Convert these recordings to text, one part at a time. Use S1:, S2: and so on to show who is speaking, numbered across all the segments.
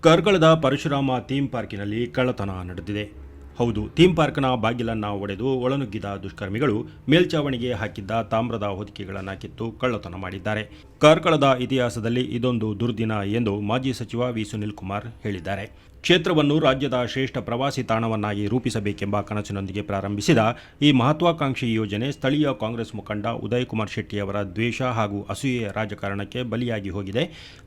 S1: ಕಾರ್ಕಳದ Parashurama theme ಪಾರ್ಕಿನಲ್ಲಿ ಕಳ್ಳತನ ನಡೆದಿದೆ. ಹೌದು, ಥೀಮ್ ಪಾರ್ಕ್ನ ಬಾಗಿಲನ್ನು ಒಡೆದು ಒಳನುಗ್ಗಿದ ದುಷ್ಕರ್ಮಿಗಳು ಮೇಲ್ಚಾವಣಿಗೆ ಹಾಕಿದ್ದ ತಾಮ್ರದ ಹೊದಿಕೆಗಳನ್ನು ಕಿತ್ತು ಕಳ್ಳತನ ಮಾಡಿದ್ದಾರೆ. ಕಾರ್ಕಳದ ಇತಿಹಾಸದಲ್ಲಿ ಇದೊಂದು ದುರ್ದಿನ ಎಂದು ಮಾಜಿ ಸಚಿವ ವಿ. ಸುನೀಲ್ ಕುಮಾರ್ ಹೇಳಿದ್ದಾರೆ. ಕ್ಷೇತ್ರವನ್ನು ರಾಜ್ಯದ ಶ್ರೇಷ್ಠ ಪ್ರವಾಸಿ ತಾಣವನ್ನಾಗಿ ರೂಪಿಸಬೇಕೆಂಬ ಕನಸಿನೊಂದಿಗೆ ಪ್ರಾರಂಭಿಸಿದ ಈ ಮಹತ್ವಾಕಾಂಕ್ಷಿ ಯೋಜನೆ ಸ್ಥಳೀಯ ಕಾಂಗ್ರೆಸ್ ಮುಖಂಡ ಉದಯ್ ಕುಮಾರ್ ಶೆಟ್ಟಿಯವರ ದ್ವೇಷ ಹಾಗೂ ಅಸೂಯೆಯ ರಾಜಕಾರಣಕ್ಕೆ ಬಲಿಯಾಗಿ ಹೋಗಿದೆ.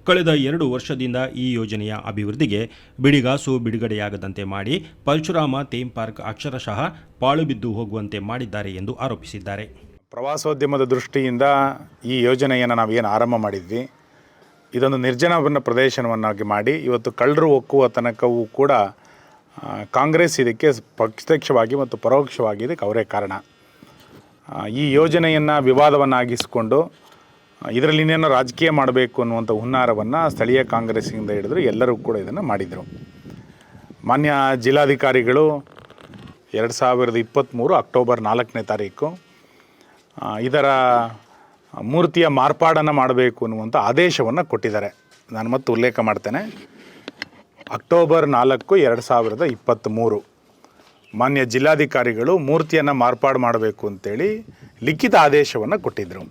S1: ಕಳೆದ 2 ವರ್ಷದಿಂದ ಈ ಯೋಜನೆಯ ಅಭಿವೃದ್ಧಿಗೆ ಬಿಡಿಗಾಸು ಬಿಡುಗಡೆಯಾಗದಂತೆ ಮಾಡಿ ಪರಶುರಾಮ ಥೀಮ್ ಪಾರ್ಕ್ ಅಕ್ಷರಶಃ ಪಾಳುಬಿದ್ದು ಹೋಗುವಂತೆ ಮಾಡಿದ್ದಾರೆ ಎಂದು ಆರೋಪಿಸಿದ್ದಾರೆ.
S2: ಪ್ರವಾಸೋದ್ಯಮದ ದೃಷ್ಟಿಯಿಂದ ಈ ಯೋಜನೆಯನ್ನು ನಾವೇನು ಆರಂಭ ಮಾಡಿದ್ವಿ, ಇದೊಂದು ನಿರ್ಜನವನ್ನ ಪ್ರದೇಶವನ್ನಾಗಿ ಮಾಡಿ ಇವತ್ತು ಕಳ್ಳರು ಒಕ್ಕುವ ತನಕವೂ ಕೂಡ ಕಾಂಗ್ರೆಸ್ ಇದಕ್ಕೆ ಪ್ರತ್ಯಕ್ಷವಾಗಿ ಮತ್ತು ಪರೋಕ್ಷವಾಗಿ ಇದಕ್ಕೆ ಅವರೇ ಕಾರಣ. ಈ ಯೋಜನೆಯನ್ನು ವಿವಾದವನ್ನಾಗಿಸಿಕೊಂಡು ಇದರಲ್ಲಿ ಇನ್ನೇನೋ ರಾಜಕೀಯ ಮಾಡಬೇಕು ಅನ್ನುವಂಥ ಹುನ್ನಾರವನ್ನು ಸ್ಥಳೀಯ ಕಾಂಗ್ರೆಸ್ಸಿಂದ ಹಿಡಿದ್ರು ಎಲ್ಲರೂ ಕೂಡ ಇದನ್ನು ಮಾಡಿದರು. ಮಾನ್ಯ ಜಿಲ್ಲಾಧಿಕಾರಿಗಳು 2023 ಅಕ್ಟೋಬರ್ 4ನೇ ತಾರೀಕು ಇದರ ಮೂರ್ತಿಯ ಮಾರ್ಪಾಡನ್ನು ಮಾಡಬೇಕು ಅನ್ನುವಂಥ ಆದೇಶವನ್ನು ಕೊಟ್ಟಿದ್ದಾರೆ. ನಾನು ಮತ್ತೆ ಉಲ್ಲೇಖ ಮಾಡ್ತೇನೆ. ಅಕ್ಟೋಬರ್ 4, 2023 ಮಾನ್ಯ ಜಿಲ್ಲಾಧಿಕಾರಿಗಳು ಮೂರ್ತಿಯನ್ನು ಮಾರ್ಪಾಡು ಮಾಡಬೇಕು ಅಂತೇಳಿ ಲಿಖಿತ ಆದೇಶವನ್ನು ಕೊಟ್ಟಿದ್ದರು.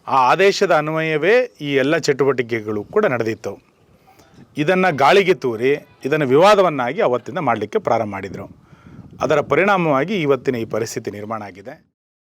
S2: ಆ ಆದೇಶದ ಅನ್ವಯವೇ ಈ ಎಲ್ಲ ಚಟುವಟಿಕೆಗಳು ಕೂಡ ನಡೆದಿತ್ತು. ಇದನ್ನು ಗಾಳಿಗೆ ತೂರಿ ಇದನ್ನು ವಿವಾದವನ್ನಾಗಿ ಅವತ್ತಿಂದ ಮಾಡಲಿಕ್ಕೆ ಪ್ರಾರಂಭ ಮಾಡಿದರು. ಅದರ ಪರಿಣಾಮವಾಗಿ ಇವತ್ತಿನ ಈ ಪರಿಸ್ಥಿತಿ ನಿರ್ಮಾಣ ಆಗಿದೆ.